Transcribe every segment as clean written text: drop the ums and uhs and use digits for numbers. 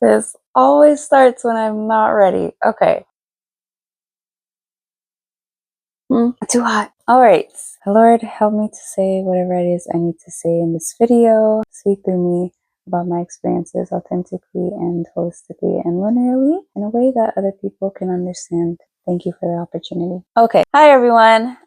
This always starts when I'm not ready. Okay. Too hot. All right. Lord, help me to say whatever it is I need to say in this video. Speak through me about my experiences authentically and holistically and linearly in a way that other people can understand. Thank you for the opportunity. Okay. Hi, everyone.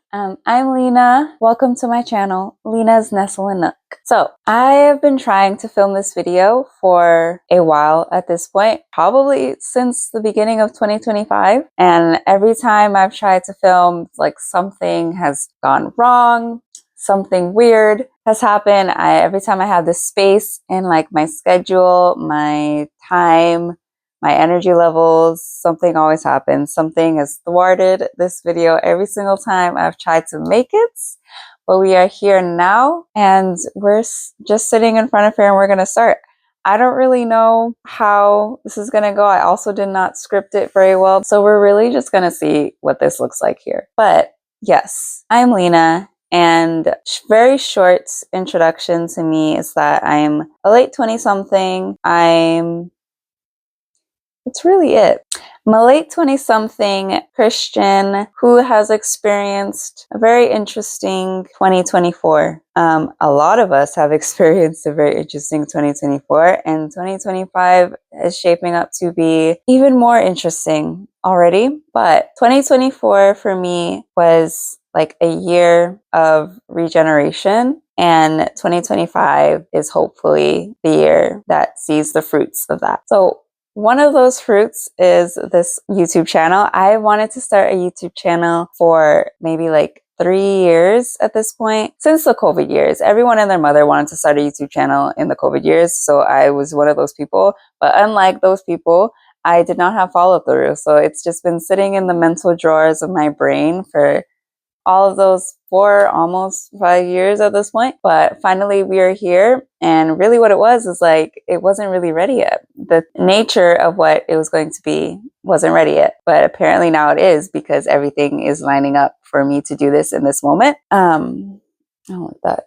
I'm Lena. Welcome to my channel, Lena's Nestle and Nook. So I have been trying to film this video for a while at this point, probably since the beginning of 2025. And every time I've tried to film, like something has gone wrong, something weird has happened. Every time I have this space in like my schedule, my time, my energy levels, something always happens. Something has thwarted this video every single time I've tried to make it. But we are here now and we're just sitting in front of here and we're going to start. I don't really know how this is going to go. I also did not script it very well. So we're really just going to see what this looks like here. But yes, I'm Lena. And very short introduction to me is that I'm a late 20-something. That's really it. I'm a late 20-something Christian who has experienced a very interesting 2024. A lot of us have experienced a very interesting 2024, and 2025 is shaping up to be even more interesting already. But 2024 for me was like a year of regeneration. And 2025 is hopefully the year that sees the fruits of that. So one of those fruits is this YouTube channel. I wanted to start a YouTube channel for maybe like 3 years at this point, since the COVID years. Everyone and their mother wanted to start a YouTube channel in the COVID years, so I was one of those people. But unlike those people, I did not have follow through. So it's just been sitting in the mental drawers of my brain for all of those 4, almost 5 years at this point. But finally we are here, and really what it was is like it wasn't really ready yet. The nature of what it was going to be wasn't ready yet, but apparently now it is, because everything is lining up for me to do this in this moment. I don't like that.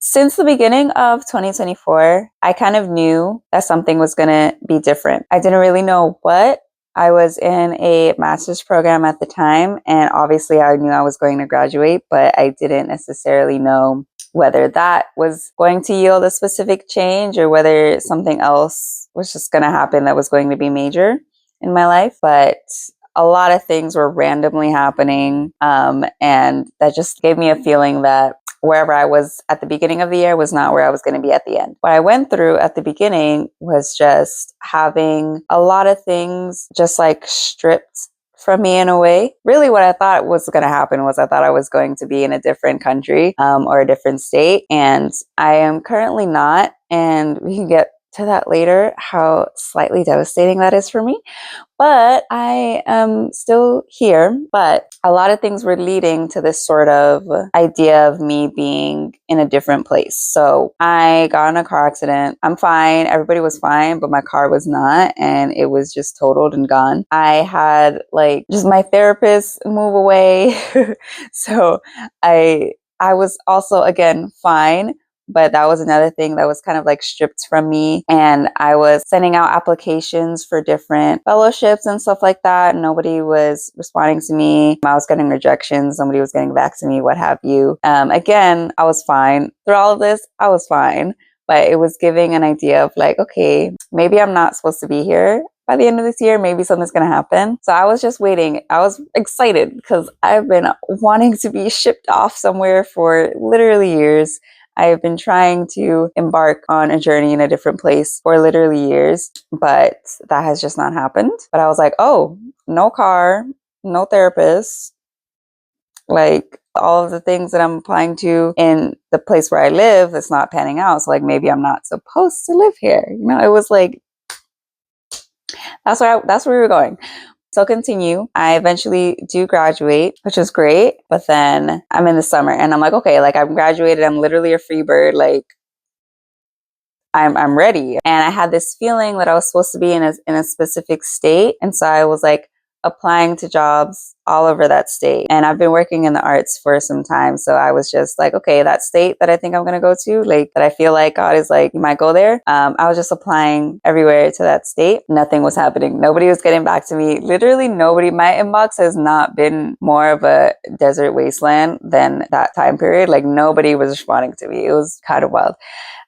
Since the beginning of 2024, I kind of knew that something was going to be different. I didn't really know what. I was in a master's program at the time, and obviously I knew I was going to graduate, but I didn't necessarily know whether that was going to yield a specific change or whether something else was just going to happen that was going to be major in my life. But a lot of things were randomly happening, and that just gave me a feeling that wherever I was at the beginning of the year was not where I was going to be at the end. What I went through at the beginning was just having a lot of things just like stripped from me in a way. Really what I thought was going to happen was I thought I was going to be in a different country or a different state, and I am currently not, and we can get to that later, how slightly devastating that is for me. But I am still here. But a lot of things were leading to this sort of idea of me being in a different place. So I got in a car accident. I'm fine. Everybody was fine, but my car was not. And it was just totaled and gone. I had like just my therapist move away. So I was also, again, fine. But that was another thing that was kind of like stripped from me. And I was sending out applications for different fellowships and stuff like that. Nobody was responding to me. I was getting rejections. Somebody was getting back to me, what have you. Again, I was fine. Through all of this, I was fine. But it was giving an idea of like, okay, maybe I'm not supposed to be here by the end of this year. Maybe something's going to happen. So I was just waiting. I was excited because I've been wanting to be shipped off somewhere for literally years. I have been trying to embark on a journey in a different place for literally years, but that has just not happened. But I was like, oh, no car, no therapist, like all of the things that I'm applying to in the place where I live, it's not panning out. So like maybe I'm not supposed to live here. You know, it was like, that's where we were going. So continue. I eventually do graduate, which is great. But then I'm in the summer and I'm like, okay, like I'm graduated. I'm literally a free bird. Like I'm ready. And I had this feeling that I was supposed to be in a specific state. And so I was like, applying to jobs all over that state. And I've been working in the arts for some time. So I was just like, okay, that state that I think I'm going to go to, like that I feel like God is like, you might go there. I was just applying everywhere to that state. Nothing was happening. Nobody was getting back to me. Literally nobody. My inbox has not been more of a desert wasteland than that time period. Like nobody was responding to me. It was kind of wild.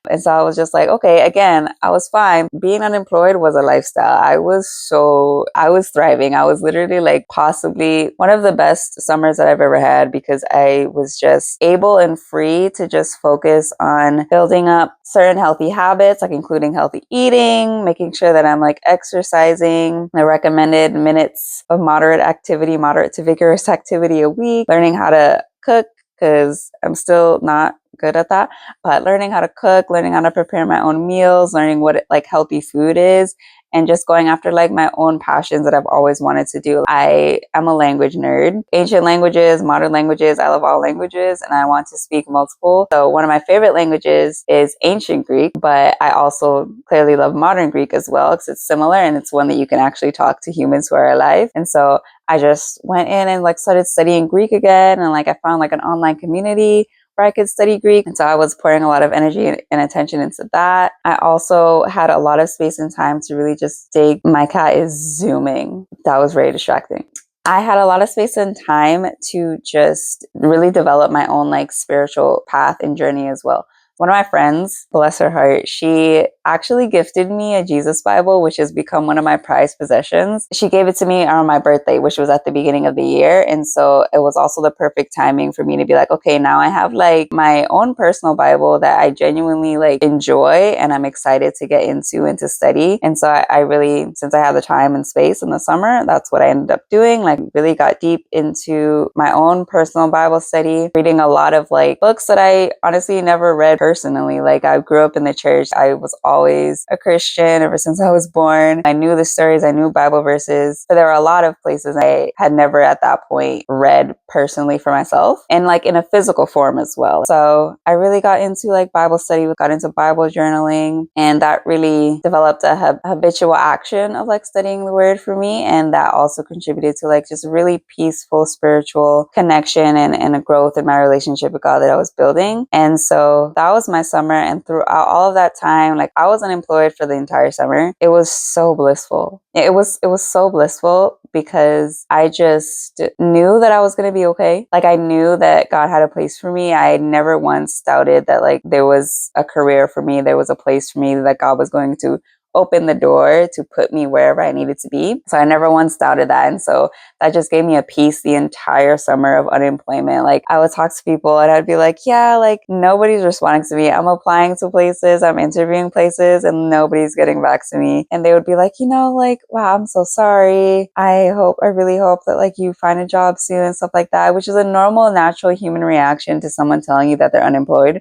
And so I was just like, okay, again, I was fine. Being unemployed was a lifestyle. I was thriving. I was literally like possibly one of the best summers that I've ever had because I was just able and free to just focus on building up certain healthy habits, like including healthy eating, making sure that I'm like exercising, the recommended minutes of moderate to vigorous activity a week, learning how to cook because I'm still not good at that, but learning how to cook, learning how to prepare my own meals, learning what like healthy food is, and just going after like my own passions that I've always wanted to do. I am a language nerd, ancient languages, modern languages. I love all languages and I want to speak multiple. So one of my favorite languages is ancient Greek, but I also clearly love modern Greek as well because it's similar and it's one that you can actually talk to humans who are alive. And so I just went in and like started studying Greek again. And like I found like an online community where I could study Greek. And so I was pouring a lot of energy and attention into that. I also had a lot of space and time to really just dig. My cat is zooming. That was very distracting. I had a lot of space and time to just really develop my own like spiritual path and journey as well. One of my friends, bless her heart, she actually gifted me a Jesus Bible, which has become one of my prized possessions. She gave it to me on my birthday, which was at the beginning of the year. And so it was also the perfect timing for me to be like, okay, now I have like my own personal Bible that I genuinely like enjoy and I'm excited to get into and to study. And so I really, since I had the time and space in the summer, that's what I ended up doing. Like really got deep into my own personal Bible study, reading a lot of like books that I honestly never read personally. Like I grew up in the church. I was always a Christian ever since I was born. I knew the stories, I knew Bible verses, but there were a lot of places I had never at that point read personally for myself and like in a physical form as well. So I really got into like Bible study, got into Bible journaling, and that really developed a habitual action of like studying the word for me. And that also contributed to like just really peaceful spiritual connection and a growth in my relationship with God that I was building. And so that was my summer, and throughout all of that time, like I was unemployed for the entire summer. It was so blissful. It was so blissful because I just knew that I was going to be okay. Like I knew that God had a place for me. I never once doubted that like there was a career for me, there was a place for me, that God was going to open the door to put me wherever I needed to be. So I never once doubted that. And so that just gave me a peace the entire summer of unemployment. Like I would talk to people and I'd be like, yeah, like nobody's responding to me. I'm applying to places, I'm interviewing places, and nobody's getting back to me. And they would be like, like, wow, I'm so sorry. I really hope that like you find a job soon and stuff like that, which is a normal, natural human reaction to someone telling you that they're unemployed.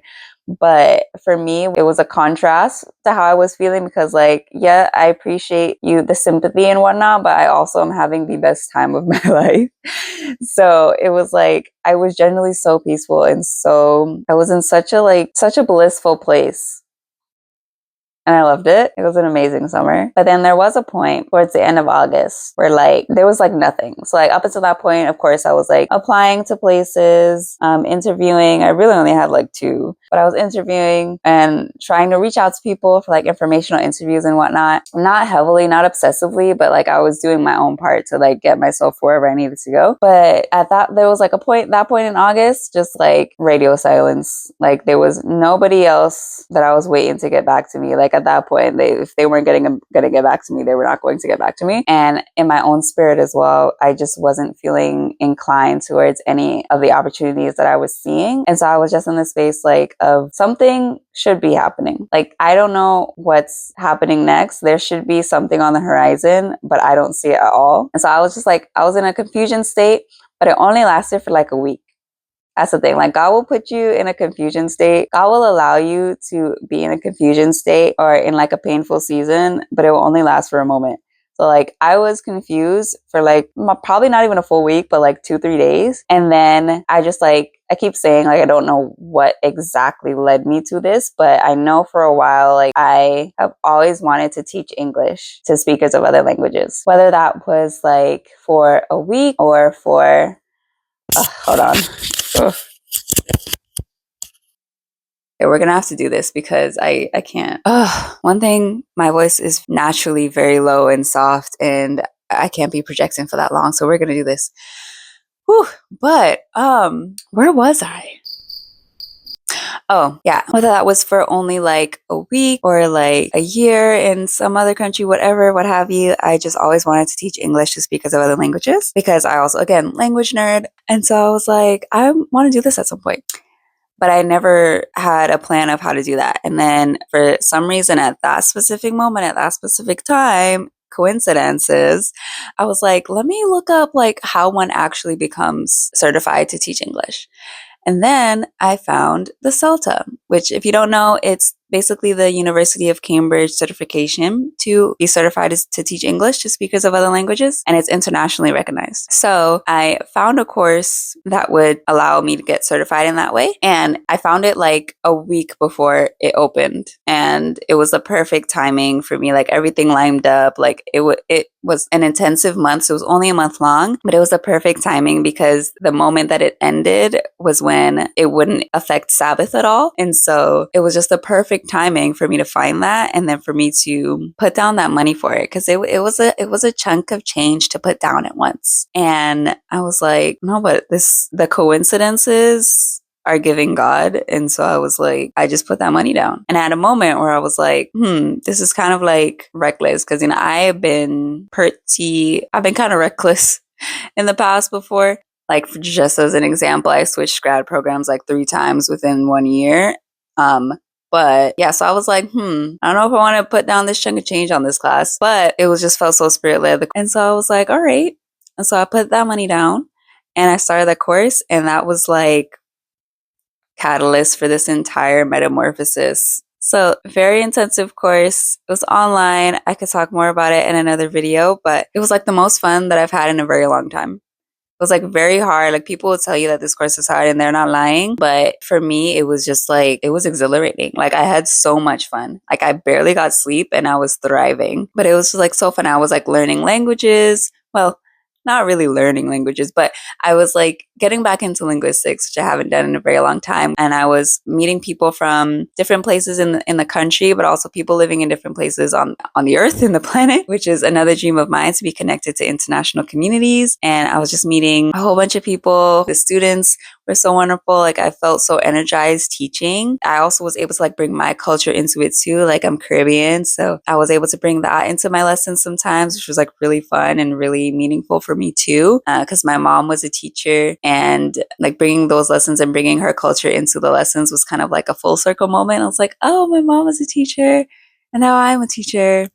But for me, it was a contrast to how I was feeling because like, yeah, I appreciate the sympathy and whatnot, but I also am having the best time of my life. So it was like, I was generally so peaceful. And so I was in such a blissful place. And I loved it. It was an amazing summer. But then there was a point towards the end of August where like there was like nothing. So like up until that point, of course, I was like applying to places, interviewing. I really only had like 2, but I was interviewing and trying to reach out to people for like informational interviews and whatnot. Not heavily, not obsessively, but like I was doing my own part to like get myself wherever I needed to go. But there was like that point in August, just like radio silence. Like there was nobody else that I was waiting to get back to me. Like at that point, if they weren't going to get back to me, they were not going to get back to me. And in my own spirit as well, I just wasn't feeling inclined towards any of the opportunities that I was seeing. And so I was just in the space like of something should be happening. Like, I don't know what's happening next. There should be something on the horizon, but I don't see it at all. And so I was just like, I was in a confusion state, but it only lasted for like a week. That's the thing. Like God will put you in a confusion state. God will allow you to be in a confusion state or in like a painful season, but it will only last for a moment. So like I was confused for like probably not even a full week, but like 2-3 days. And then I just like, I keep saying like I don't know what exactly led me to this, but I know for a while like I have always wanted to teach English to speakers of other languages. Whether that was like for a week or for hold on. Ugh. Okay, we're gonna have to do this because I can't. One thing, my voice is naturally very low and soft, and I can't be projecting for that long. So we're gonna do this. Whew. But where was I? Oh, yeah. Whether that was for only like a week or like a year in some other country, whatever, what have you, I just always wanted to teach English to speakers of other languages because I also, again, language nerd. And so I was like, I want to do this at some point. But I never had a plan of how to do that. And then for some reason at that specific moment, at that specific time, coincidences, I was like, let me look up like how one actually becomes certified to teach English. And then I found the CELTA, which if you don't know, it's basically the University of Cambridge certification to be certified to teach English to speakers of other languages, and it's internationally recognized. So I found a course that would allow me to get certified in that way, and I found it like a week before it opened, and it was the perfect timing for me. Like everything lined up. Like it was an intensive month, so it was only a month long, but it was the perfect timing because the moment that it ended was when it wouldn't affect Sabbath at all, and so it was just the perfect timing for me to find that and then for me to put down that money for it because it was a chunk of change to put down at once. And I was like, no, but the coincidences are giving God. And so I was like, I just put that money down. And at a moment where I was like, this is kind of like reckless because I've been kind of reckless in the past before. Like just as an example, I switched grad programs like 3 times within 1 year. But yeah, so I was like, I don't know if I want to put down this chunk of change on this class, but it was just felt so spirit led. And so I was like, all right. And so I put that money down and I started that course. And that was like catalyst for this entire metamorphosis. So very intensive course. It was online. I could talk more about it in another video, but it was like the most fun that I've had in a very long time. It was like very hard. Like people will tell you that this course is hard and they're not lying. But for me, it was just like, it was exhilarating. Like I had so much fun. Like I barely got sleep and I was thriving. But it was just like so fun. I was like learning languages. Well, not really learning languages, but I was like getting back into linguistics, which I haven't done in a very long time. And I was meeting people from different places in the country, but also people living in different places on the earth, in the planet, which is another dream of mine, to be connected to international communities. And I was just meeting a whole bunch of people. The students were so wonderful. Like I felt so energized teaching. I also was able to like bring my culture into it too. Like I'm Caribbean, so I was able to bring that into my lessons sometimes, which was like really fun and really meaningful for me too, because my mom was a teacher, and like bringing those lessons and bringing her culture into the lessons was kind of like a full circle moment. I was like, oh, my mom was a teacher and now I'm a teacher,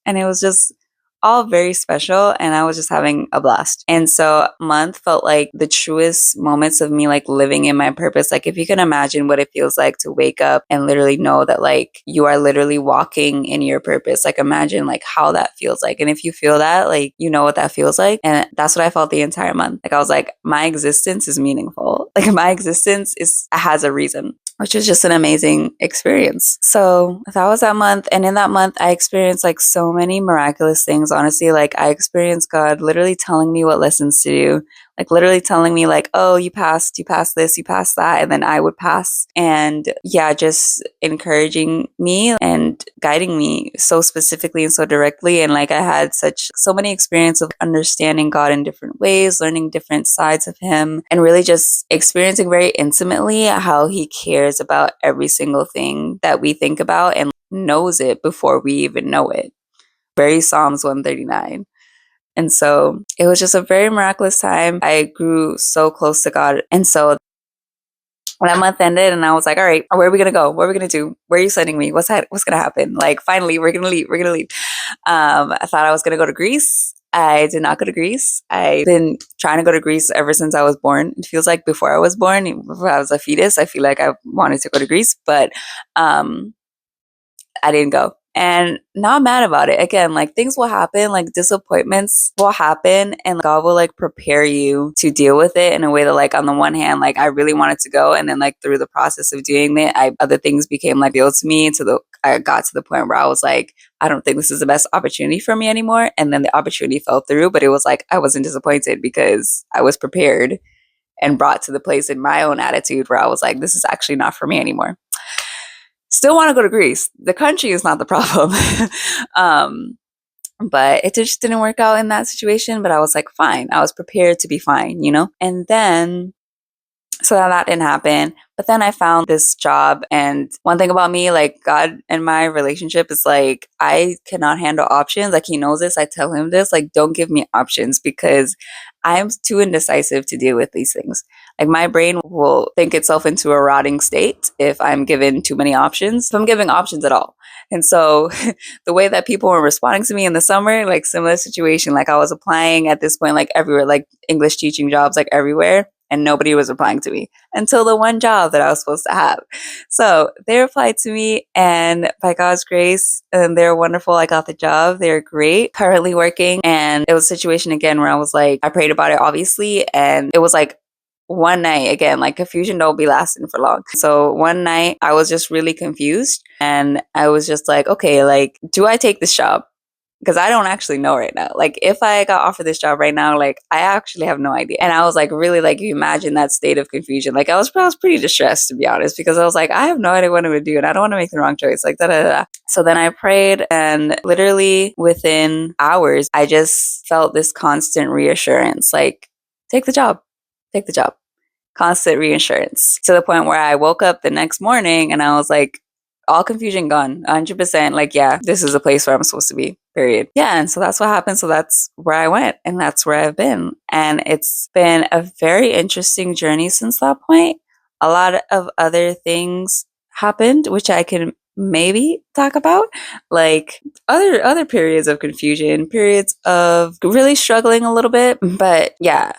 and it was just all very special, and I was just having a blast. And so month felt like the truest moments of me like living in my purpose. Like if you can imagine what it feels like to wake up and literally know that like you are literally walking in your purpose, like imagine like how that feels like. And if you feel that, like you know what that feels like. And that's what I felt the entire month. Like I was like, my existence is meaningful. Like my existence has a reason, which was just an amazing experience. So that was that month. And in that month, I experienced like so many miraculous things, honestly. Like I experienced God literally telling me what lessons to do, like literally telling me like, oh, you passed this, you passed that. And then I would pass. And yeah, just encouraging me and guiding me so specifically and so directly. And like I had so many experiences of understanding God in different ways, learning different sides of him, and really just experiencing very intimately how he cares about every single thing that we think about and knows it before we even know it. Very Psalms 139. And so it was just a very miraculous time. I grew so close to God. And so when that month ended and I was like, all right, where are we going to go? What are we going to do? Where are you sending me? What's going to happen? Like, finally, we're going to leave. We're going to leave. I thought I was going to go to Greece. I did not go to Greece. I've been trying to go to Greece ever since I was born. It feels like before I was born, before I was a fetus, I feel like I wanted to go to Greece, but I didn't go. And not mad about it. Again, like things will happen, like disappointments will happen, and God will like prepare you to deal with it in a way that, like, on the one hand, like I really wanted to go, and then like through the process of doing it, other things became like real to me. I got to the point where I was like, I don't think this is the best opportunity for me anymore. And then the opportunity fell through, but it was like I wasn't disappointed because I was prepared and brought to the place in my own attitude where I was like, this is actually not for me anymore. Still want to go to Greece. The country is not the problem. um, but it just didn't work out in that situation. But I was like, fine. I was prepared to be fine, you know? And then, so that didn't happen. But then I found this job. And one thing about me, like God and my relationship is like, I cannot handle options. Like he knows this. I tell him this, like, don't give me options because I'm too indecisive to deal with these things. Like my brain will think itself into a rotting state if I'm given too many options, if I'm giving options at all. And so the way that people were responding to me in the summer, like similar situation, like I was applying at this point, like everywhere, like English teaching jobs, like everywhere. And nobody was replying to me until the one job that I was supposed to have. So they replied to me, and by God's grace, and they're wonderful. I got the job. They're great. Currently working. And it was a situation again where I was like, I prayed about it, obviously. And it was like one night, again, like confusion don't be lasting for long. So one night I was just really confused. And I was just like, okay, like, do I take this job? Because I don't actually know right now. Like, if I got offered this job right now, like, I actually have no idea. And I was like, really, like, you imagine that state of confusion. Like, I was pretty distressed, to be honest, because I was like, I have no idea what I'm going to do, and I don't want to make the wrong choice. Like, da da da. So then I prayed, and literally within hours, I just felt this constant reassurance, like, take the job, take the job. Constant reassurance to the point where I woke up the next morning and I was like, all confusion gone, 100%. Like, yeah, this is a place where I'm supposed to be, period. Yeah. And so that's what happened. So that's where I went and that's where I've been. And it's been a very interesting journey since that point. A lot of other things happened, which I can maybe talk about, like other periods of confusion, periods of really struggling a little bit. But yeah,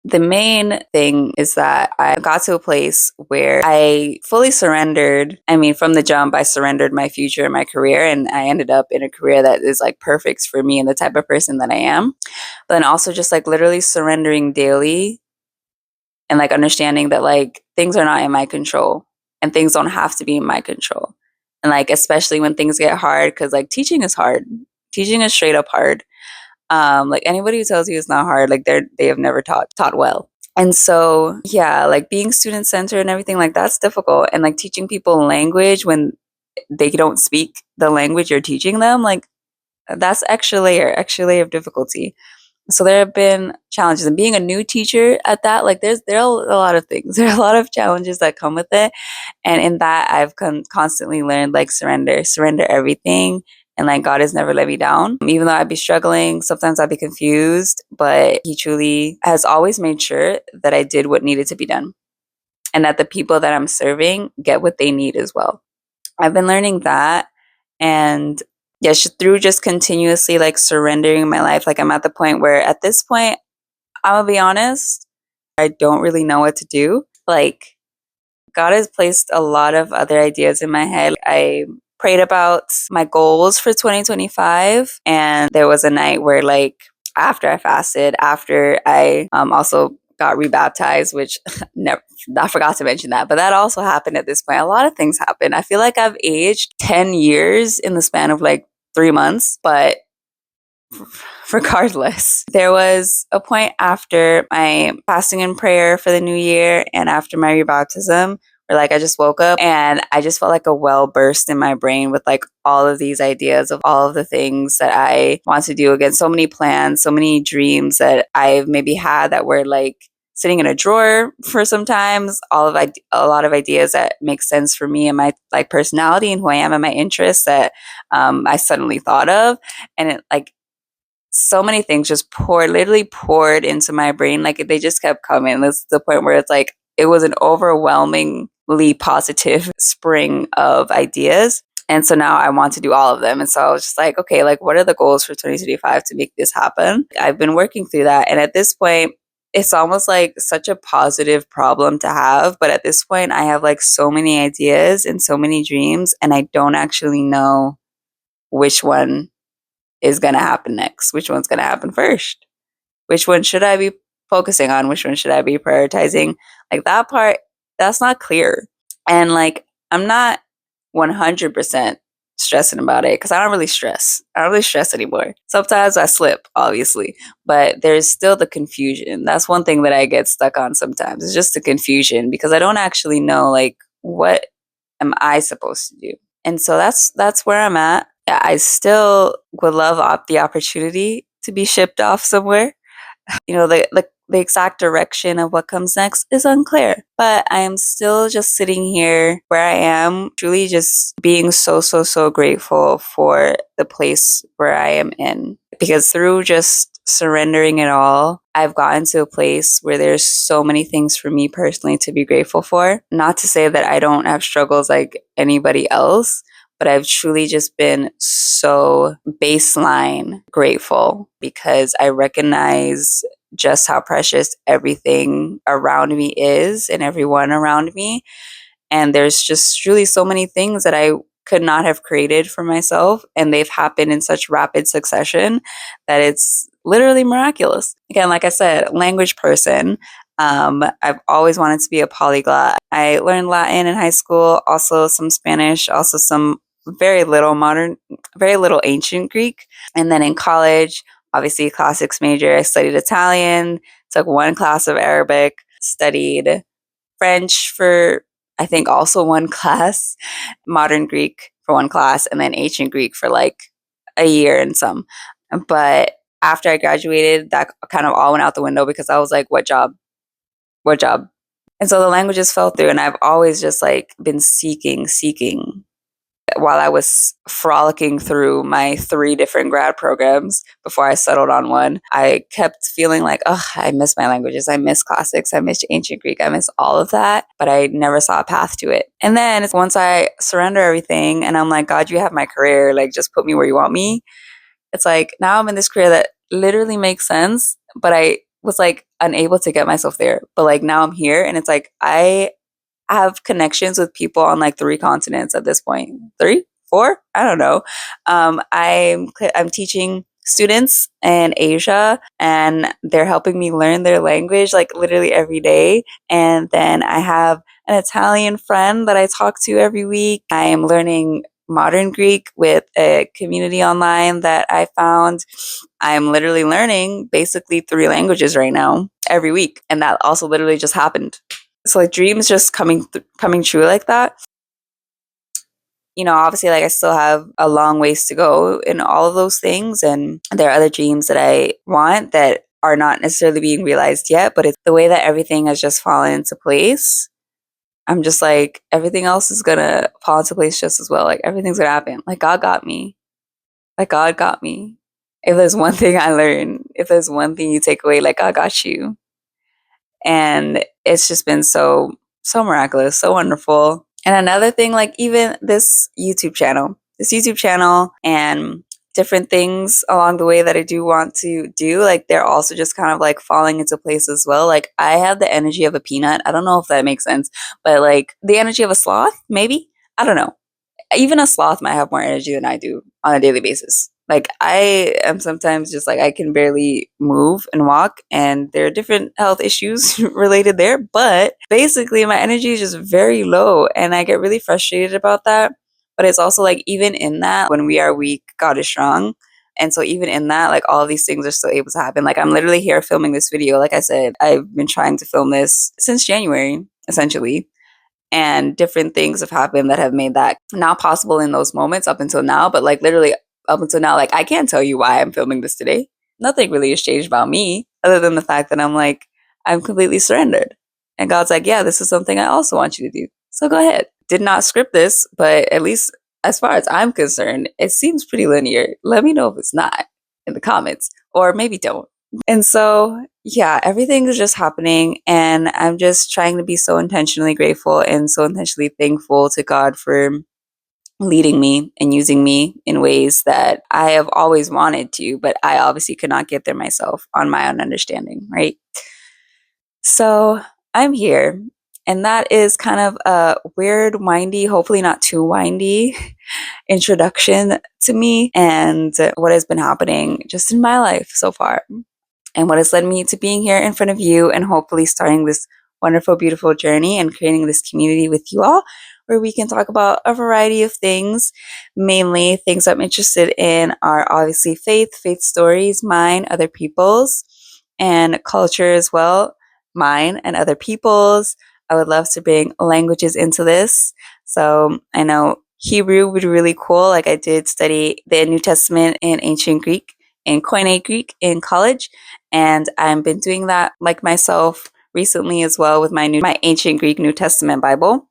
the main thing is that I got to a place where I fully surrendered. I mean, from the jump, I surrendered my future and my career, and I ended up in a career that is like perfect for me and the type of person that I am. But then also just like literally surrendering daily and like understanding that like things are not in my control and things don't have to be in my control. And like, especially when things get hard, because like teaching is hard. Teaching is straight up hard. Like anybody who tells you it's not hard, like they have never taught well. And so yeah, like being student centered and everything, like that's difficult. And like teaching people language when they don't speak the language you're teaching them, like that's extra layer of difficulty. So there have been challenges, and being a new teacher at that, like there are a lot of things. There are a lot of challenges that come with it, and in that I've constantly learned like surrender everything, and like God has never let me down. Even though I'd be struggling, sometimes I'd be confused, but He truly has always made sure that I did what needed to be done, and that the people that I'm serving get what they need as well. I've been learning that, and yes, through just continuously like surrendering my life, like I'm at the point where at this point, I'm gonna be honest, I don't really know what to do. Like, God has placed a lot of other ideas in my head. I prayed about my goals for 2025, and there was a night where, like, after I fasted, after I also got rebaptized, which never, I forgot to mention that, but that also happened at this point. A lot of things happened. I feel like I've aged 10 years in the span of like 3 months, but regardless, there was a point after my fasting and prayer for the new year and after my rebaptism where like I just woke up and I just felt like a well burst in my brain with like all of these ideas of all of the things that I want to do again. So many plans, so many dreams that I've maybe had that were like sitting in a drawer for sometimes, a lot of ideas that make sense for me and my like personality and who I am and my interests that I suddenly thought of. And it like so many things just literally poured into my brain. Like they just kept coming. That's the point where it's like, it was an overwhelmingly positive spring of ideas. And so now I want to do all of them. And so I was just like, okay, like what are the goals for 2025 to make this happen? I've been working through that. And at this point, it's almost like such a positive problem to have. But at this point, I have like so many ideas and so many dreams, and I don't actually know which one is going to happen next, which one's going to happen first, which one should I be focusing on, which one should I be prioritizing. Like that part, that's not clear. And like, I'm not 100% stressing about it because I don't really stress. I don't really stress anymore. Sometimes I slip, obviously, but there's still the confusion. That's one thing that I get stuck on sometimes. It's just the confusion because I don't actually know like what am I supposed to do. And so that's where I'm at. Yeah, I still would love the opportunity to be shipped off somewhere. The exact direction of what comes next is unclear, but I am still just sitting here where I am, truly just being so, so, so grateful for the place where I am in. Because through just surrendering it all, I've gotten to a place where there's so many things for me personally to be grateful for. Not to say that I don't have struggles like anybody else, but I've truly just been so baseline grateful because I recognize just how precious everything around me is and everyone around me. And there's just truly so many things that I could not have created for myself. And they've happened in such rapid succession that it's literally miraculous. Again, like I said, language person. I've always wanted to be a polyglot. I learned Latin in high school, also some Spanish, also some very little ancient Greek. And then in college, obviously classics major, I studied Italian, took one class of Arabic, studied French for, I think, also one class, modern Greek for one class, and then ancient Greek for like a year and some. But after I graduated, that kind of all went out the window because I was like, what job? What job? And so the languages fell through, and I've always just like been seeking while I was frolicking through my 3 different grad programs before I settled on one. I kept feeling like, oh, I miss my languages. I miss classics. I miss ancient Greek. I miss all of that. But I never saw a path to it. And then it's once I surrender everything and I'm like, God, you have my career. Like, just put me where you want me. It's like, now I'm in this career that literally makes sense. But I was like unable to get myself there. But like now I'm here and it's like, I have connections with people on like 3 continents at this point. 3, 4, I don't know. I'm teaching students in Asia, and they're helping me learn their language like literally every day. And then I have an Italian friend that I talk to every week. I am learning modern Greek with a community online that I found. I'm literally learning basically 3 languages right now every week, and that also literally just happened. So like dreams just coming true like that. Obviously, like I still have a long ways to go in all of those things, and there are other dreams that I want that are not necessarily being realized yet, but it's the way that everything has just fallen into place. I'm just like, everything else is gonna fall into place just as well. Like everything's gonna happen. Like God got me. Like God got me. If there's one thing I learned, if there's one thing you take away, like God got you. And it's just been so miraculous, so wonderful. And another thing, like even this YouTube channel and different things along the way that I do want to do, like they're also just kind of like falling into place as well. Like I have the energy of a peanut. I don't know if that makes sense, but like the energy of a sloth, maybe. I don't know. Even a sloth might have more energy than I do on a daily basis. Like I am sometimes just like I can barely move and walk, and there are different health issues related there, but basically my energy is just very low and I get really frustrated about that. But it's also like even in that, when we are weak, God is strong. And so even in that, like all of these things are still able to happen. Like I'm literally here filming this video. Like I said, I've been trying to film this since January, essentially. And different things have happened that have made that not possible in those moments up until now. But like literally up until now, like I can't tell you why I'm filming this today. Nothing really has changed about me other than the fact that I'm completely surrendered. And God's like, yeah, this is something I also want you to do. So go ahead. Did not script this, but at least as far as I'm concerned, it seems pretty linear. Let me know if it's not in the comments, or maybe don't. And so, yeah, everything is just happening. And I'm just trying to be so intentionally grateful and so intentionally thankful to God for leading me and using me in ways that I have always wanted to, but I obviously could not get there myself on my own understanding, right? So I'm here, and that is kind of a weird, windy, hopefully not too windy introduction to me and what has been happening just in my life so far, and what has led me to being here in front of you and hopefully starting this wonderful, beautiful journey and creating this community with you all where we can talk about a variety of things. Mainly, things I'm interested in are obviously faith stories, mine, other people's, and culture as well, mine and other people's. I would love to bring languages into this. So I know Hebrew would be really cool. Like, I did study the New Testament in ancient Greek and Koine Greek in college, and I've been doing that like myself recently as well with my ancient Greek New Testament Bible.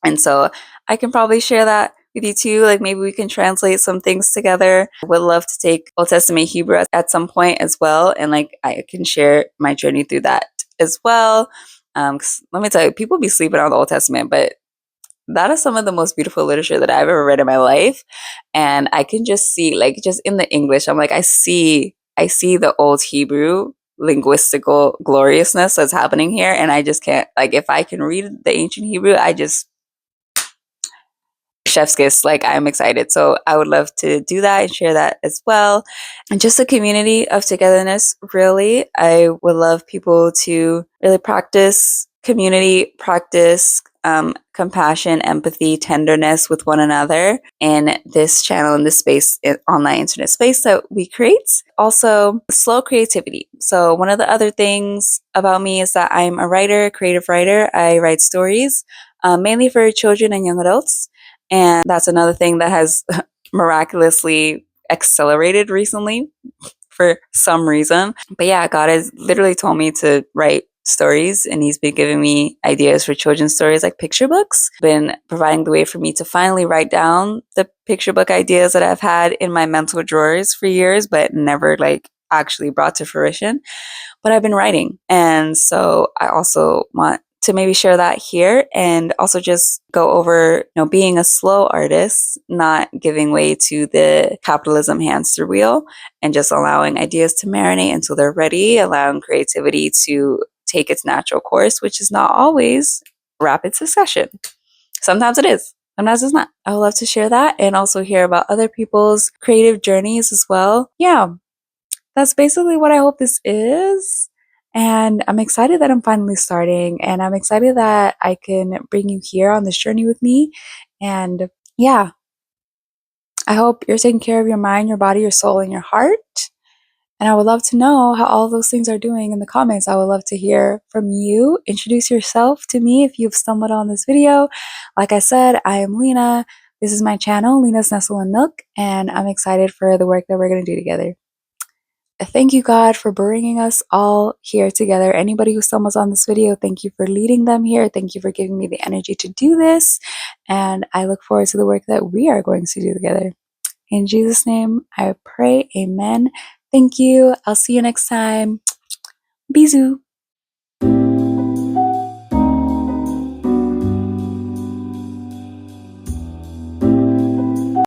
And so I can probably share that with you too. Like, maybe we can translate some things together. I would love to take Old Testament Hebrew at some point as well, and like I can share my journey through that as well. 'Cause let me tell you, people be sleeping on the Old Testament, but that is some of the most beautiful literature that I've ever read in my life. And I can just see, like, just in the English, I'm like, I see the old Hebrew linguistical gloriousness that's happening here. And I just can't, like, if I can read the ancient Hebrew, I just, chef's kiss, like, I'm excited. So I would love to do that and share that as well. And just a community of togetherness, really. I would love people to really practice community, practice compassion, empathy, tenderness with one another in this channel, in this space, in online internet space that we create. Also, slow creativity. So one of the other things about me is that I'm a writer, creative writer. I write stories, mainly for children and young adults. And that's another thing that has miraculously accelerated recently for some reason. But yeah, God has literally told me to write stories, and He's been giving me ideas for children's stories like picture books. Been providing the way for me to finally write down the picture book ideas that I've had in my mental drawers for years, but never like actually brought to fruition. But I've been writing. And so I also want to maybe share that here, and also just go over, being a slow artist, not giving way to the capitalism hamster wheel, and just allowing ideas to marinate until they're ready, allowing creativity to take its natural course, which is not always rapid succession. Sometimes it is. Sometimes it's not. I would love to share that and also hear about other people's creative journeys as well. Yeah, that's basically what I hope this is. And I'm excited that I'm finally starting, and I'm excited that I can bring you here on this journey with me. And yeah, I hope you're taking care of your mind, your body, your soul, and your heart. And I would love to know how all those things are doing in the comments. I would love to hear from you. Introduce yourself to me if you've stumbled on this video. Like I said, I am Lena. This is my channel, Lena's Nestle and Nook, and I'm excited for the work that we're going to do together. Thank you, God, for bringing us all here together. Anybody who stumbles on this video, thank you for leading them here. Thank you for giving me the energy to do this. And I look forward to the work that we are going to do together. In Jesus' name, I pray. Amen. Thank you. I'll see you next time. Bisous.